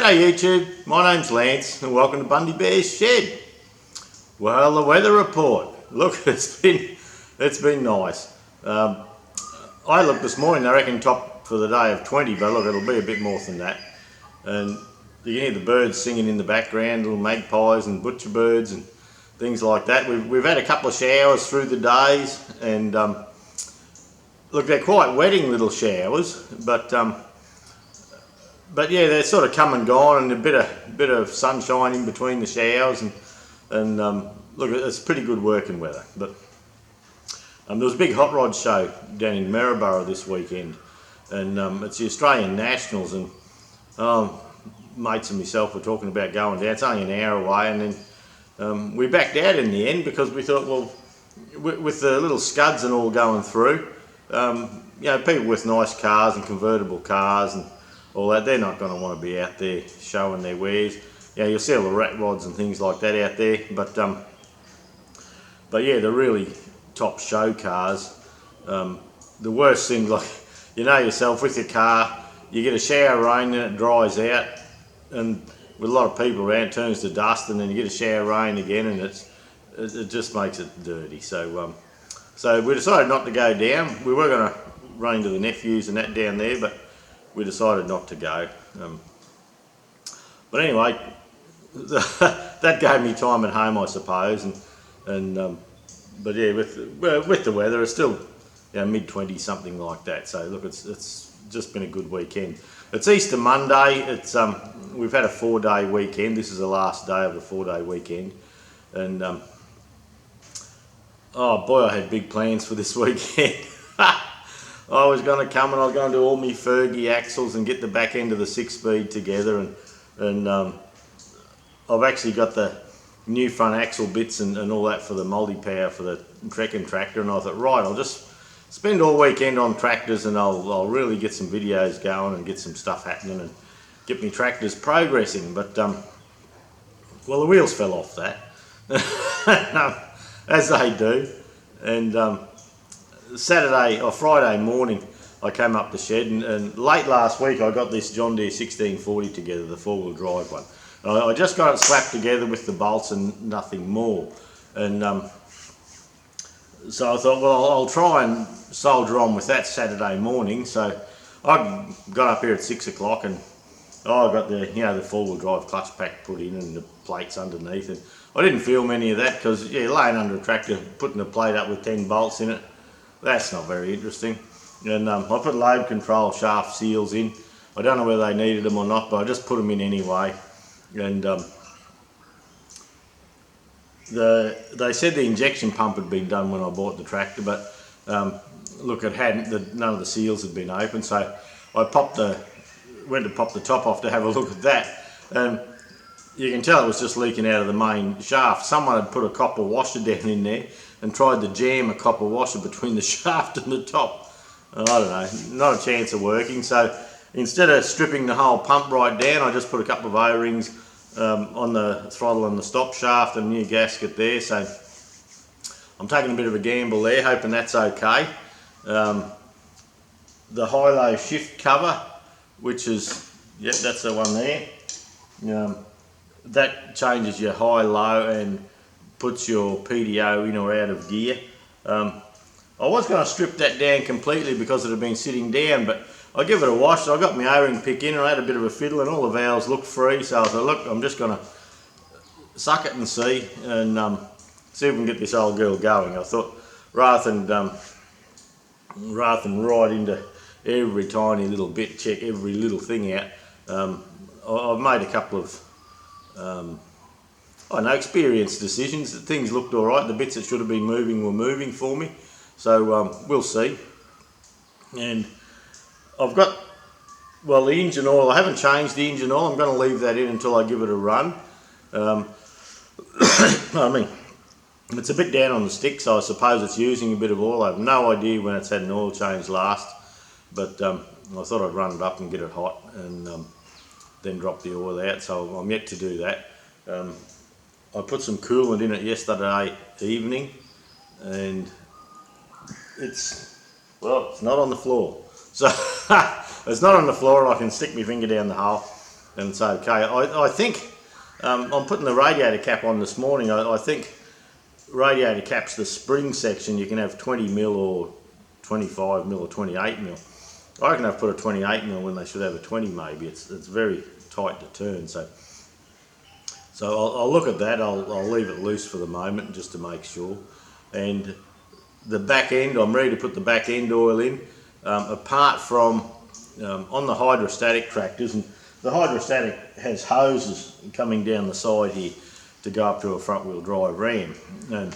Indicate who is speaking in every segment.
Speaker 1: G'day YouTube, my name's Lance and welcome to Bundy Bear's Shed. Well, the weather report. Look, it's been nice. I looked this morning, I reckon top for the day of 20, but look, it'll be a bit more than that. And you can hear the birds singing in the background, little magpies and butcher birds and things like that. We've had a couple of showers through the days, and look, they're quite wetting little showers, but yeah, they're sort of come and gone, and a bit of sunshine in between the showers, and look, it's pretty good working weather. But there was a big hot rod show down in Maryborough this weekend, and it's the Australian Nationals, and mates and myself were talking about going down. It's only an hour away, and then we backed out in the end because we thought, well, with the little scuds and all going through, you know, people with nice cars and convertible cars and all that, they're not going to want to be out there showing their wares. Yeah, you'll see all the rat rods and things like that out there, but yeah, the really top show cars, the worst thing, like, you know yourself, with your car, you get a shower of rain and it dries out, and with a lot of people around, it turns to dust, and then you get a shower of rain again, and it just makes it dirty. So we decided not to go down. We were going to run into the nephews and that down there, but we decided not to go. But anyway, that gave me time at home, I suppose. But yeah, with the weather, it's still, you know, mid-20s, something like that. So look, it's just been a good weekend. It's Easter Monday. We've had a 4-day weekend. This is the last day of the 4-day weekend, and oh boy, I had big plans for this weekend. I was going to come and I was going to do all my Fergie axles and get the back end of the 6-speed together, and I've actually got the new front axle bits and all that for the multi-power for the trekking tractor, and I thought, right, I'll just spend all weekend on tractors, and I'll really get some videos going and get some stuff happening and get my tractors progressing. But well, the wheels fell off that, as they do, and Saturday or Friday morning I came up the shed, and late last week I got this John Deere 1640 together, the 4-wheel drive one. I just got it slapped together with the bolts and nothing more, and so I thought, well, I'll try and soldier on with that Saturday morning. So I got up here at 6 o'clock, and I got the, you know, the 4-wheel drive clutch pack put in and the plates underneath, and I didn't feel many of that because, yeah, laying under a tractor putting a plate up with 10 bolts in it, that's not very interesting. And I put load control shaft seals in. I don't know whether they needed them or not, but I just put them in anyway. And they said the injection pump had been done when I bought the tractor, but look, it hadn't. None of the seals had been open, so I went to pop the top off to have a look at that, and you can tell it was just leaking out of the main shaft. Someone had put a copper washer down in there and tried to jam a copper washer between the shaft and the top. I don't know, not a chance of working. So instead of stripping the whole pump right down, I just put a couple of O-rings on the throttle and the stop shaft and a new gasket there. So I'm taking a bit of a gamble there, hoping that's okay. The high-low shift cover, which is, yep, that's the one there. That changes your high-low and puts your PDO in or out of gear. I was going to strip that down completely because it had been sitting down, but I give it a wash. So I got my O-ring pick in and I had a bit of a fiddle, and all the valves looked free. So I thought, look, I'm just going to suck it and see, and see if we can get this old girl going. I thought, rather than right into every tiny little bit, check every little thing out, I've made a couple of I know, experienced decisions. Things looked all right. The bits that should have been moving were moving for me. So we'll see. And I've got, well, the engine oil, I haven't changed the engine oil. I'm going to leave that in until I give it a run. I mean, it's a bit down on the stick, so I suppose it's using a bit of oil. I have no idea when it's had an oil change last, but I thought I'd run it up and get it hot, and then drop the oil out. So I'm yet to do that. I put some coolant in it yesterday evening, and it's not on the floor. So it's not on the floor, and I can stick my finger down the hole. and it's okay. I think I'm putting the radiator cap on this morning. I think radiator caps, the spring section, you can have 20 mil or 25 mil or 28 mil. I reckon I've put a 28 mil when they should have a 20 maybe. It's very tight to turn, so I'll look at that. I'll leave it loose for the moment just to make sure. And the back end, I'm ready to put the back end oil in. Apart from on the hydrostatic tractors, and the hydrostatic has hoses coming down the side here to go up to a front wheel drive ram, and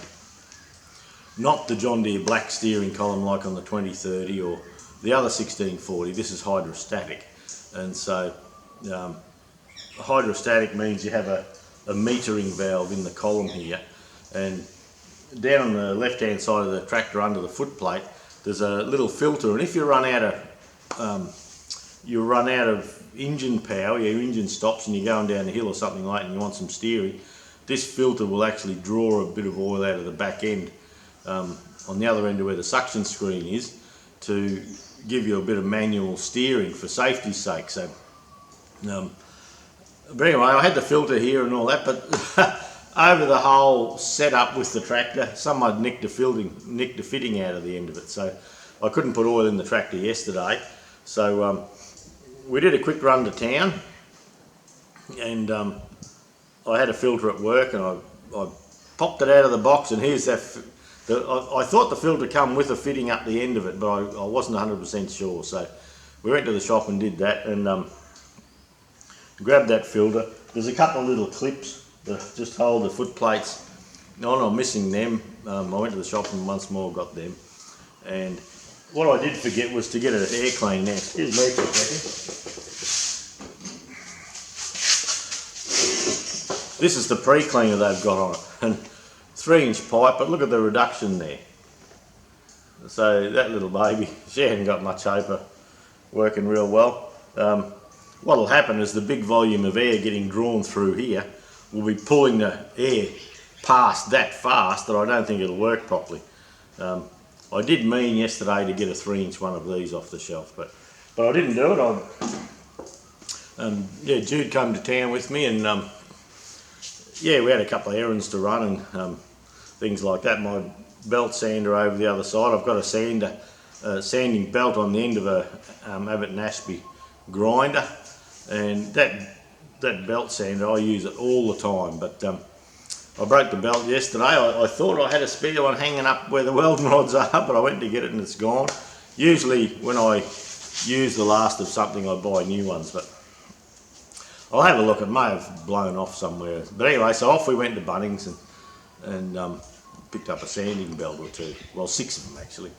Speaker 1: not the John Deere black steering column like on the 2030 or the other 1640. This is hydrostatic, and so hydrostatic means you have a metering valve in the column here, and down on the left hand side of the tractor under the foot plate there's a little filter, and if you run out of engine power, your engine stops and you're going down the hill or something like that and you want some steering, this filter will actually draw a bit of oil out of the back end on the other end of where the suction screen is, to give you a bit of manual steering for safety's sake. So but anyway, I had the filter here and all that, but over the whole setup with the tractor, someone nicked the fitting out of the end of it, so I couldn't put oil in the tractor yesterday. So we did a quick run to town, and I had a filter at work, and I popped it out of the box, and here's that. I thought the filter come with a fitting up the end of it, but I wasn't 100% sure, so we went to the shop and did that, and grabbed that filter. There's a couple of little clips that just hold the foot plates. No, I'm missing them. I went to the shop and once more got them. And what I did forget was to get an air clean now. Excuse me for a second. This is the pre-cleaner they've got on it, and 3-inch pipe, but look at the reduction there. So that little baby, she hadn't got much paper, working real well. What'll happen is the big volume of air getting drawn through here will be pulling the air past that fast that I don't think it'll work properly. I did mean yesterday to get a 3-inch one of these off the shelf, but I didn't do it. Yeah, Jude came to town with me, and yeah, we had a couple of errands to run and things like that. My belt sander over the other side. I've got a sanding belt on the end of a Abbott and Ashby grinder, and that belt sander, I use it all the time, but I broke the belt yesterday. I thought I had a spare one hanging up where the welding rods are, but I went to get it and it's gone. Usually when I use the last of something I buy new ones, but I'll have a look. It may have blown off somewhere. But anyway, so off we went to Bunnings and picked up a sanding belt or two. Well, 6 of them actually.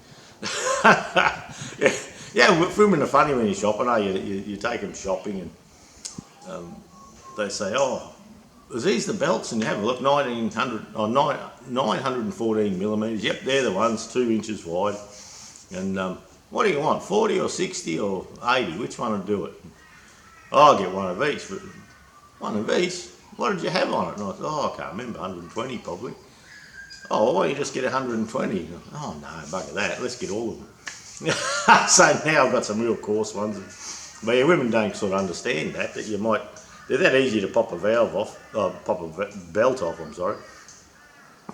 Speaker 1: Yeah, filming are funny when you're shopping, you take them shopping, and they say, oh, are these the belts? And you have a look, 914 millimetres. Yep, they're the ones, 2 inches wide. And what do you want, 40 or 60 or 80? Which one will do it? Oh, I'll get one of each. But one of each? What did you have on it? And I thought, oh, I can't remember, 120 probably. Oh, well, why don't you just get 120? Oh, no, bugger that. Let's get all of them. So now I've got some real coarse ones. But yeah, women don't sort of understand that you might... They're that easy to pop a valve off, pop a belt off, I'm sorry.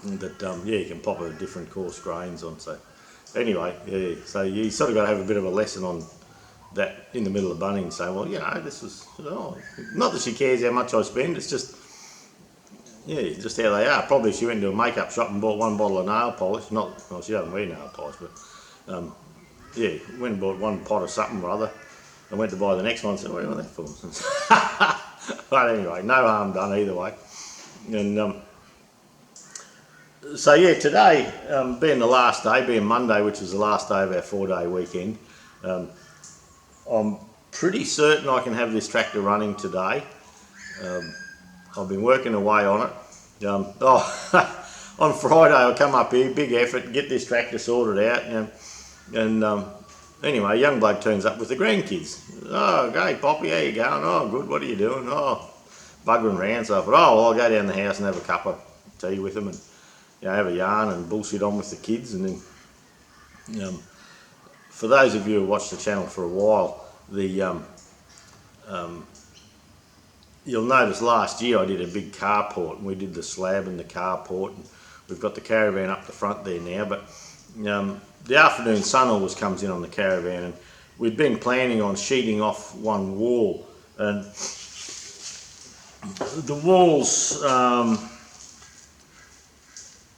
Speaker 1: But yeah, you can pop a different coarse grains on. So anyway, yeah, so you sort of got to have a bit of a lesson on that in the middle of Bunnings, saying, well, you know, this is, not that she cares how much I spend, it's just, yeah, just how they are. Probably she went to a makeup shop and bought 1 bottle of nail polish, well, she doesn't wear nail polish, but yeah, went and bought 1 pot of something or other, and went to buy the next one and said, what do you want that for? But anyway, no harm done either way. And so yeah, today, being the last day, being Monday, which is the last day of our 4-day weekend, I'm pretty certain I can have this tractor running today. I've been working away on it. On Friday I'll come up here, big effort, get this tractor sorted out, and anyway, a young bloke turns up with the grandkids. Oh, great, Poppy, how you going? Oh, good, what are you doing? Oh, buggering around. So I thought, oh, well, I'll go down the house and have a cup of tea with them and have a yarn and bullshit on with the kids. And then, for those of you who watched the channel for a while, the you'll notice last year I did a big carport, and we did the slab and the carport, and we've got the caravan up the front there now. But the afternoon sun always comes in on the caravan, and we'd been planning on sheeting off one wall, and the wall's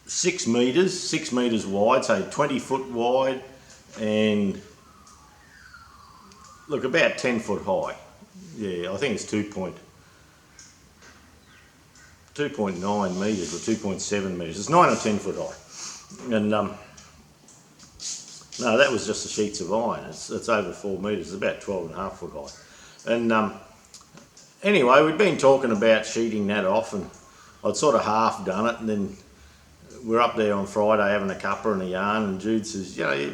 Speaker 1: 6 metres wide, so 20 foot wide, and look, about 10 foot high. Yeah, I think it's 2.9 metres or 2.7 metres. It's 9 or 10 foot high. And no, that was just the sheets of iron. It's over 4 metres. It's about 12.5 foot high. And anyway, we'd been talking about sheeting that off, and I'd sort of half done it, and then we're up there on Friday having a cuppa and a yarn, and Jude says, you know,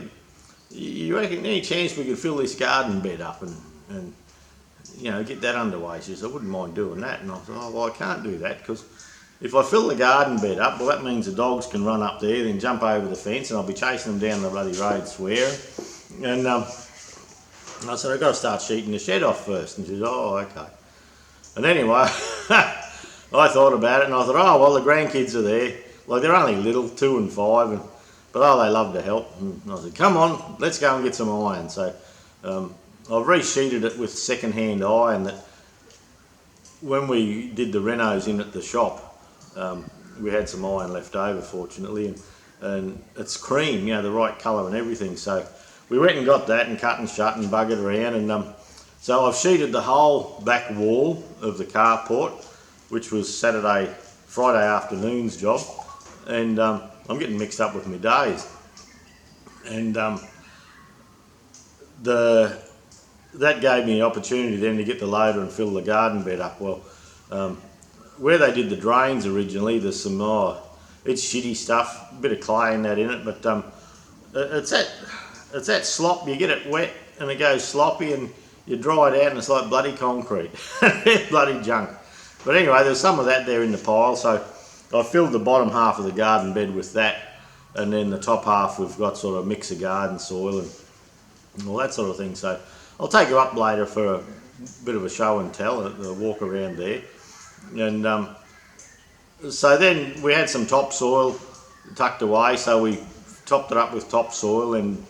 Speaker 1: you reckon any chance we could fill this garden bed up and you know, get that underway? She says, I wouldn't mind doing that. And I thought, oh, well, I can't do that, because if I fill the garden bed up, well, that means the dogs can run up there, then jump over the fence, and I'll be chasing them down the bloody road swearing. And I said, I've got to start sheeting the shed off first. And she says, oh, okay. And anyway, I thought about it, and I thought, oh, well, the grandkids are there. Like, they're only little, 2 and 5, but oh, they love to help. And I said, come on, let's go and get some iron. So I've resheeted it with second-hand iron that when we did the renos in at the shop, we had some iron left over, fortunately, and it's cream, you know, the right colour and everything. So we went and got that and cut and shut and buggered around, and so I've sheeted the whole back wall of the carport, which was Friday afternoon's job, and I'm getting mixed up with my days. And that gave me the opportunity then to get the loader and fill the garden bed up. Well, where they did the drains originally, there's some it's shitty stuff, a bit of clay and that in it, but it's that slop. You get it wet and it goes sloppy, and you dry it out and it's like bloody concrete. Bloody junk. But anyway, there's some of that there in the pile, so I filled the bottom half of the garden bed with that, and then the top half we've got sort of a mix of garden soil and all that sort of thing. So I'll take you up later for a bit of a show and tell, a walk around there. And so then we had some topsoil tucked away, so we topped it up with topsoil, and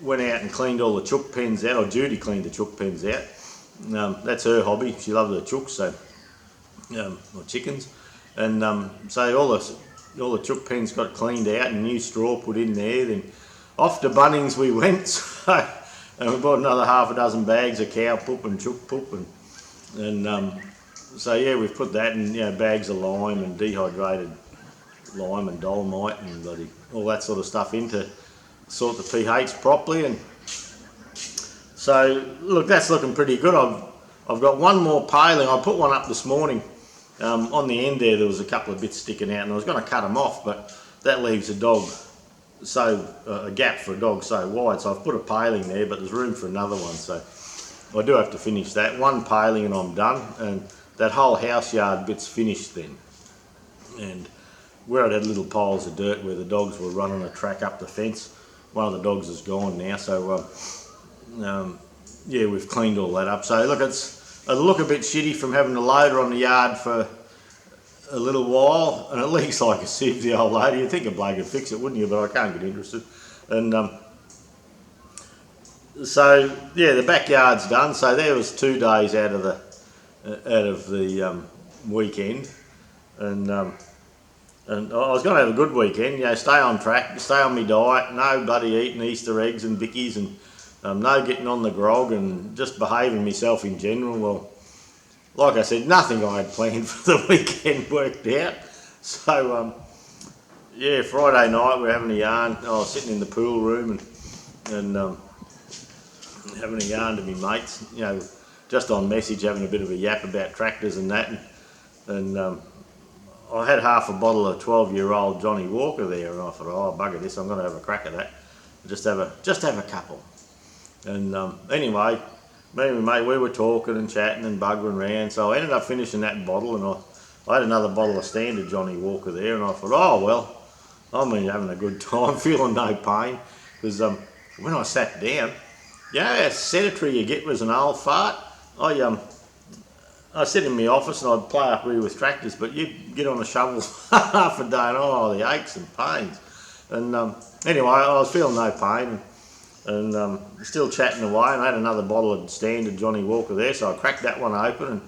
Speaker 1: went out and cleaned all the chook pens out, or Judy cleaned the chook pens out. That's her hobby. She loves the chooks, so or chickens, and so all the chook pens got cleaned out and new straw put in there. Then off to Bunnings we went, so, and we bought another half a dozen bags of cow poop and chook poop, and so yeah, we've put that in, you know, bags of lime and dehydrated lime and dolomite and bloody all that sort of stuff in to sort the pH properly. And so look, that's looking pretty good. I've got one more paling. I put one up this morning. On the end there was a couple of bits sticking out, and I was going to cut them off, but that leaves a gap for a dog so wide, so I've put a paling there, but there's room for another one, so I do have to finish that. One paling and I'm done, and that whole house yard bit's finished then. And where I'd had little piles of dirt where the dogs were running a track up the fence, one of the dogs is gone now, so yeah, we've cleaned all that up. So look, it'll look a bit shitty from having the loader on the yard for a little while, and it leaks like a sieve, the old lady. You'd think a bloke would fix it, wouldn't you? But I can't get interested. And so yeah, the backyard's done. So there was 2 days out of the weekend, and I was going to have a good weekend. You know, stay on track, stay on my diet, no bloody eating Easter eggs and bickies, and no getting on the grog, and just behaving myself in general. Well, like I said, nothing I had planned for the weekend worked out. So yeah, Friday night we're having a yarn. I was sitting in the pool room and having a yarn to me mates, you know, just on message, having a bit of a yap about tractors and that, and I had half a bottle of 12-year-old Johnny Walker there, and I thought, oh bugger this, I'm going to have a crack at that, just have a couple. And anyway, me and my mate, we were talking and chatting and buggering around, so I ended up finishing that bottle, and I had another bottle of standard Johnny Walker there, and I thought, oh well, I'm having a good time, feeling no pain, because when I sat down, you know how sedentary you get as an old fart? I sit in my office and I'd play up here with tractors, but you'd get on a shovel half a day and the aches and pains. And anyway, I was feeling no pain and still chatting away, and I had another bottle of standard Johnny Walker there, so I cracked that one open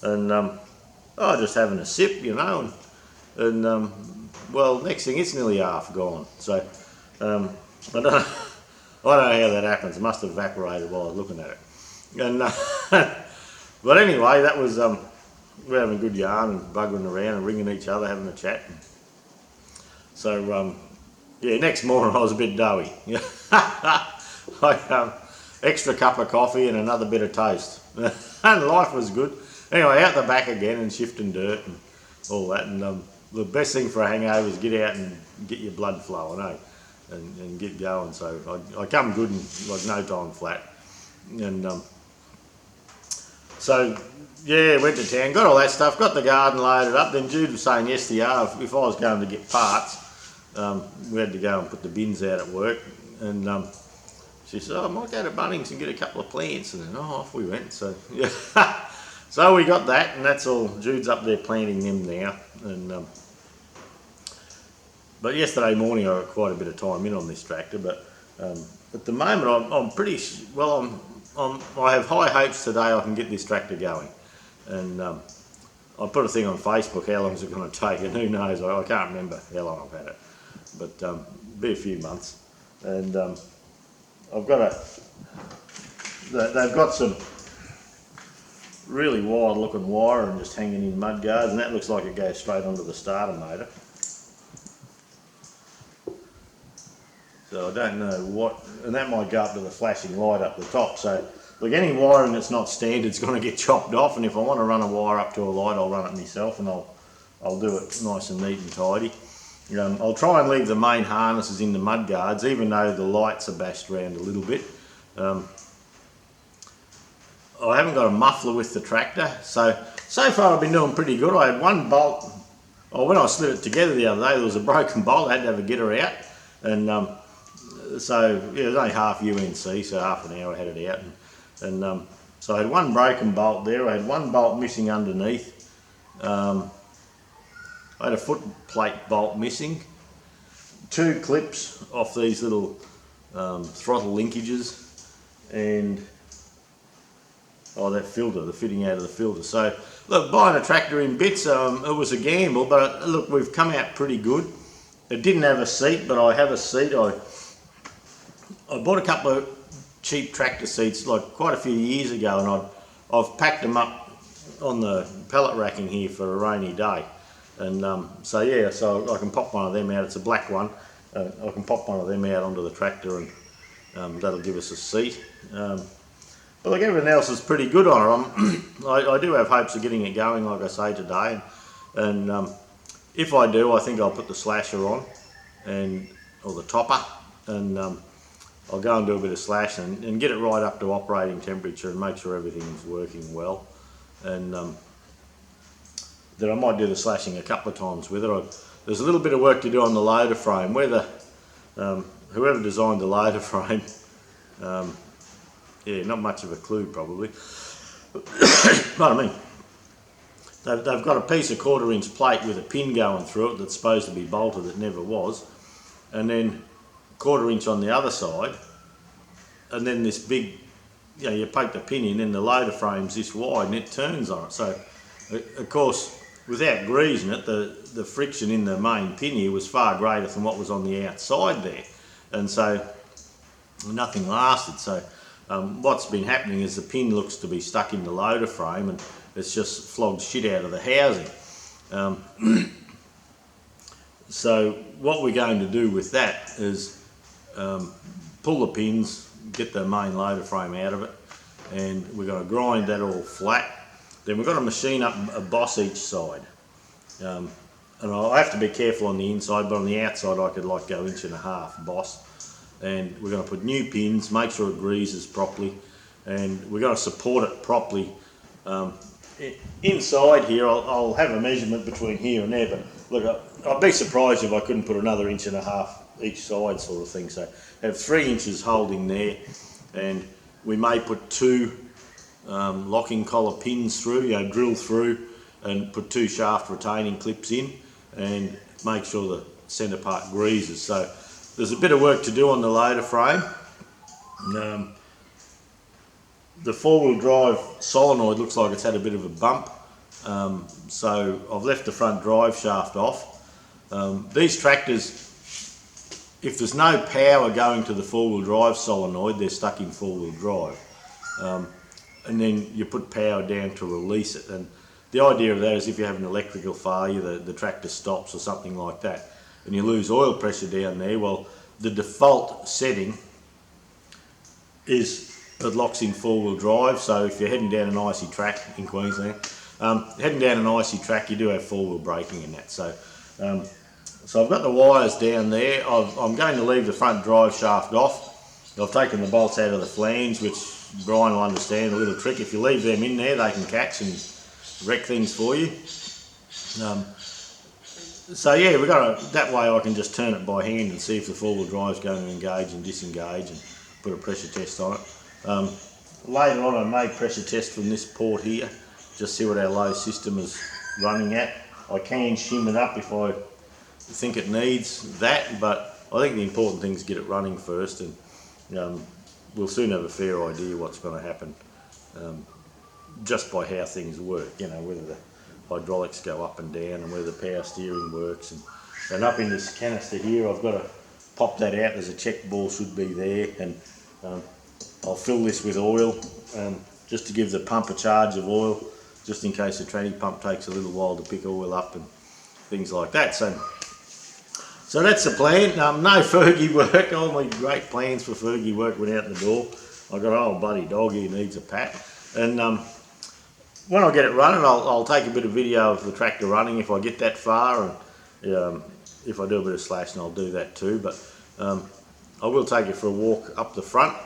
Speaker 1: and I was just having a sip, and well, next thing it's nearly half gone. So I don't know how that happens. It must have evaporated while I was looking at it. And but anyway, that was we're having a good yarn and buggering around and ringing each other, having a chat. So yeah, next morning I was a bit doughy. Extra cup of coffee and another bit of toast, and life was good. Anyway, out the back again and shifting dirt and all that. And the best thing for a hangover is get out and get your blood flowing, and get going. So I come good in like no time flat. And so yeah, went to town, got all that stuff, got the garden loaded up. Then Jude was saying yesterday if I was going to get parts, we had to go and put the bins out at work. And she said, I might go to Bunnings and get a couple of plants. And then off we went. So yeah, so we got that, and that's all. Jude's up there planting them now. And but yesterday morning I got quite a bit of time in on this tractor. But at the moment I'm pretty well. I have high hopes today I can get this tractor going. And I put a thing on Facebook, how long is it going to take, and who knows, I can't remember how long I've had it, but be a few months. And I've got they've got some really wild looking wire and just hanging in mud guards, and that looks like it goes straight onto the starter motor. So I don't know what, and that might go up to the flashing light up the top. So look, any wiring that's not standard is going to get chopped off, and if I want to run a wire up to a light, I'll run it myself, and I'll do it nice and neat and tidy. I'll try and leave the main harnesses in the mud guards, even though the lights are bashed around a little bit. I haven't got a muffler with the tractor, so far I've been doing pretty good. I had one bolt, when I slid it together the other day, there was a broken bolt. I had to have a getter out, and so yeah, it was only half UNC, so half an hour I had it out, and so I had one broken bolt there. I had one bolt missing underneath. I had a foot plate bolt missing, two clips off these little throttle linkages, and that filter, the fitting out of the filter. So look, buying a tractor in bits, it was a gamble, but look, we've come out pretty good. It didn't have a seat, but I have a seat. I bought a couple of cheap tractor seats like quite a few years ago, and I've packed them up on the pallet racking here for a rainy day. And so yeah, so I can pop one of them out. It's a black one. I can pop one of them out onto the tractor, and that'll give us a seat. But like everything else is pretty good on it. I do have hopes of getting it going, like I say today. And if I do, I think I'll put the slasher on, or the topper, and I'll go and do a bit of slash and get it right up to operating temperature and make sure everything's working well. And then I might do the slashing a couple of times with it. There's a little bit of work to do on the loader frame. Whoever designed the loader frame, yeah, not much of a clue probably. Pardon me. They've got a piece of 1/4 inch plate with a pin going through it that's supposed to be bolted that never was, and then 1/4 inch on the other side, and then this big, you poke the pin in, and the loader frame's this wide and it turns on it. So of course, without greasing it, the friction in the main pin here was far greater than what was on the outside there, and so nothing lasted. So what's been happening is the pin looks to be stuck in the loader frame, and it's just flogged shit out of the housing. So what we're going to do with that is pull the pins, get the main loader frame out of it, and we're going to grind that all flat. Then we're going to machine up a boss each side, and I'll have to be careful on the inside, but on the outside I could like go 1.5 inch boss. And we're going to put new pins, make sure it greases properly, and we're going to support it properly. Inside here I'll have a measurement between here and there, but look, I'd be surprised if I couldn't put another 1.5 inch each side sort of thing. So have 3 inches holding there, and we may put 2 locking collar pins through, drill through and put 2 shaft retaining clips in and make sure the centre part greases. So there's a bit of work to do on the loader frame. The 4-wheel drive solenoid looks like it's had a bit of a bump, so I've left the front drive shaft off. These tractors, if there's no power going to the 4-wheel drive solenoid, they're stuck in 4-wheel drive, and then you put power down to release it. And the idea of that is if you have an electrical failure, the tractor stops or something like that, and you lose oil pressure down there, well, the default setting is it locks in 4-wheel drive. So if you're heading down an icy track in Queensland, heading down an icy track, you do have 4-wheel braking in that. So so I've got the wires down there. I'm going to leave the front drive shaft off. I've taken the bolts out of the flange, which Brian will understand, a little trick. If you leave them in there, they can catch and wreck things for you. So yeah, that way I can just turn it by hand and see if the 4-wheel drive's going to engage and disengage and put a pressure test on it. Later on I may pressure test from this port here, just see what our low system is running at. I can shim it up if I think it needs that, but I think the important thing is get it running first, and we'll soon have a fair idea what's going to happen just by how things work, whether the hydraulics go up and down and whether the power steering works. And up in this canister here, I've got to pop that out. There's a check ball should be there, and I'll fill this with oil just to give the pump a charge of oil, just in case the tranny pump takes a little while to pick oil up and things like that. So that's the plan. No Fergie work. All my great plans for Fergie work went out the door. I got an old bloody dog here needs a pat, and when I get it running, I'll take a bit of video of the tractor running if I get that far, and if I do a bit of slashing, I'll do that too. But I will take you for a walk up the front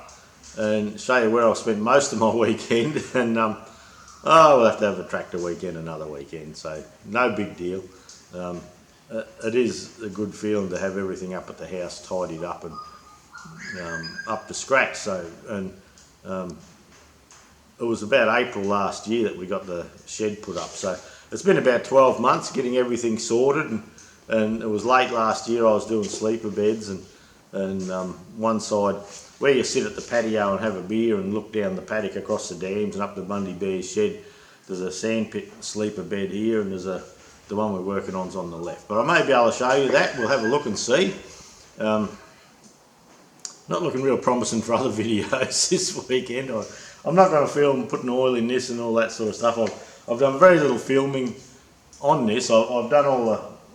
Speaker 1: and show you where I've spent most of my weekend. And we'll have to have a tractor weekend another weekend, so no big deal. It is a good feeling to have everything up at the house tidied up and up to scratch. So, and it was about April last year that we got the shed put up, so it's been about 12 months getting everything sorted, and it was late last year. I was doing sleeper beds, and one side where you sit at the patio and have a beer and look down the paddock across the dams and up the Bundy Bear shed, there's a sandpit sleeper bed here, and there's the one we're working on's on the left. But I may be able to show you that. We'll have a look and see. Not looking real promising for other videos this weekend. I'm not going to film putting oil in this and all that sort of stuff. I've done very little filming on this. I've done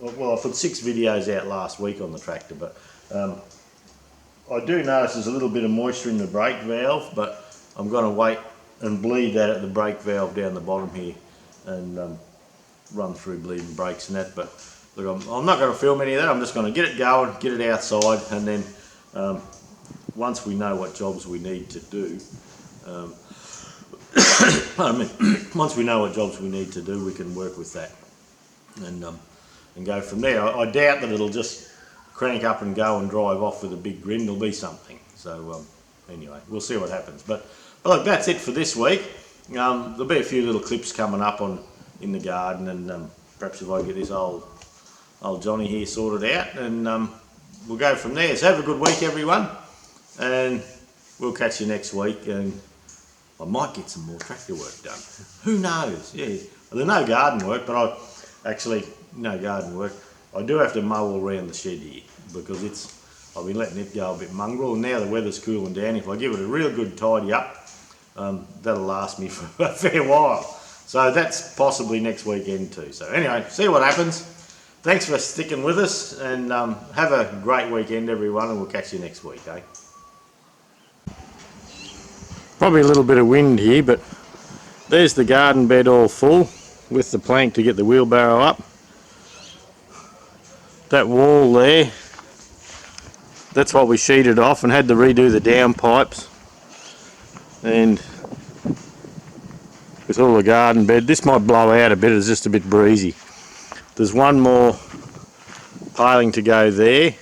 Speaker 1: I put 6 videos out last week on the tractor, but I do notice there's a little bit of moisture in the brake valve, but I'm going to wait and bleed that at the brake valve down the bottom here, and run through bleeding brakes and that. But look, I'm not going to film any of that. I'm just going to get it going, get it outside, and then once we know what jobs we need to do, once we know what jobs we need to do, we can work with that and go from there. I doubt that it'll just crank up and go and drive off with a big grin. There'll be something. So anyway, we'll see what happens. But look, that's it for this week. There'll be a few little clips coming up in the garden, and perhaps if I get this old Johnny here sorted out, and we'll go from there. So have a good week, everyone, and we'll catch you next week. And I might get some more tractor work done. Who knows? Yeah, there's no garden work, but no garden work. I do have to mow all around the shed here because I've been letting it go a bit mongrel, and now the weather's cooling down. If I give it a real good tidy up, that'll last me for a fair while. So that's possibly next weekend too. So anyway, see what happens. Thanks for sticking with us, and have a great weekend, everyone, and we'll catch you next week, eh? Probably a little bit of wind here, but there's the garden bed all full with the plank to get the wheelbarrow up. That wall there, that's what we sheeted off and had to redo the downpipes. And with all the garden bed, this might blow out a bit, it's just a bit breezy. There's one more piling to go there.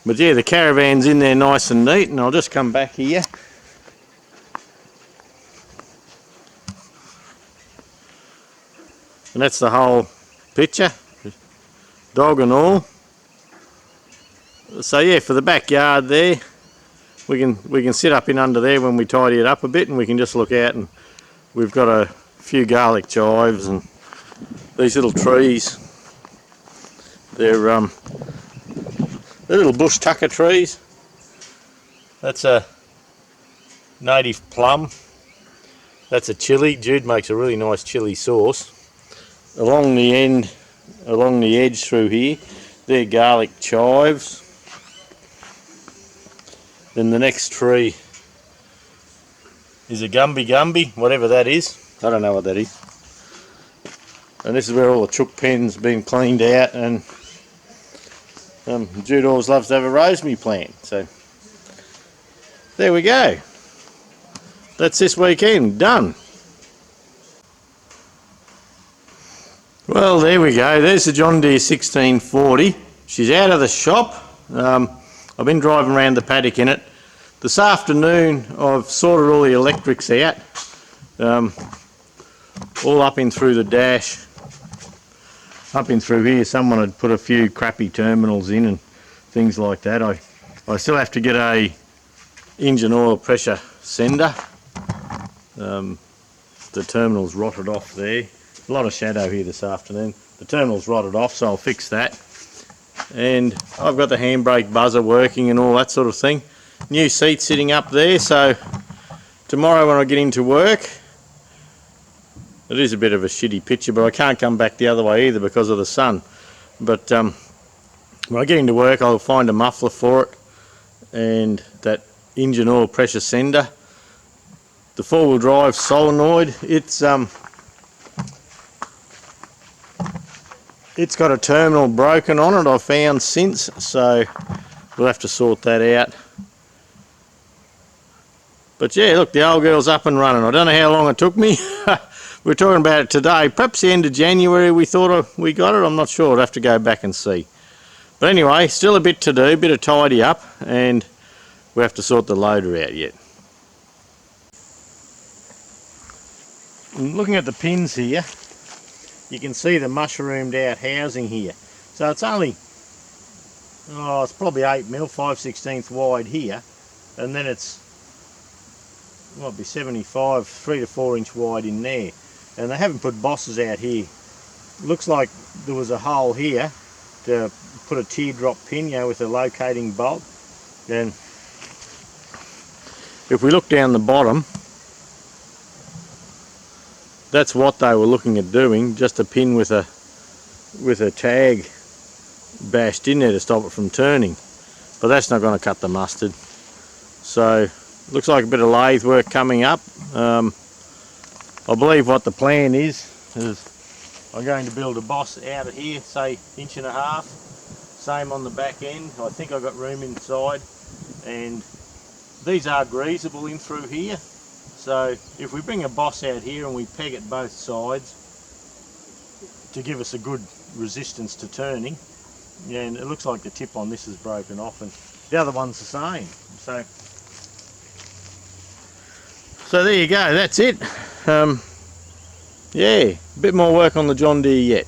Speaker 1: But yeah, the caravan's in there nice and neat, and I'll just come back here. And that's the whole picture, dog and all. So yeah, for the backyard there, we can sit up in under there when we tidy it up a bit, and we can just look out, and we've got a few garlic chives and these little trees. They're little bush tucker trees. That's a native plum. That's a chilli. Jude makes a really nice chilli sauce. Along the end, along the edge through here, they're garlic chives. Then the next tree is a gumby, whatever that is. I don't know what that is. And this is where all the chook pen's been cleaned out, and Jude always loves to have a rosemary plant. So there we go. That's this weekend done. Well, there we go. There's the John Deere 1640. She's out of the shop. I've been driving around the paddock in it. This afternoon I've sorted all the electrics out, all up in through the dash, up in through here. Someone had put a few crappy terminals in and things like that. I still have to get a engine oil pressure sender. The terminal's rotted off there. A lot of shadow here this afternoon. The terminal's rotted off, so I'll fix that. And I've got the handbrake buzzer working and all that sort of thing. New seat sitting up there, so tomorrow when I get into work, it is a bit of a shitty picture, but I can't come back the other way either because of the sun. But when I get into work, I'll find a muffler for it and that engine oil pressure sender. The four-wheel drive solenoid, it's got a terminal broken on it, I've found since, so we'll have to sort that out. But yeah, look, the old girl's up and running. I don't know how long it took me. We're talking about it today. Perhaps the end of January we thought we got it. I'm not sure. I'd have to go back and see. But anyway, still a bit to do, a bit of tidy up, and we have to sort the loader out yet. And looking at the pins here, you can see the mushroomed out housing here. So it's only, it's probably 8mm, 5/16 wide here, and then it's, might be 75, 3 to 4 inch wide in there. And they haven't put bosses out here. Looks like there was a hole here to put a teardrop pin, with a locating bolt. And if we look down the bottom, that's what they were looking at doing, just a pin with a tag bashed in there to stop it from turning. But that's not going to cut the mustard. So looks like a bit of lathe work coming up. I believe what the plan is I'm going to build a boss out of here, say 1.5 inches. Same on the back end. I think I've got room inside, and these are greasable in through here. So if we bring a boss out here and we peg it both sides to give us a good resistance to turning, and it looks like the tip on this is broken off, and the other one's the same. So there you go, that's it. Yeah, a bit more work on the John Deere yet.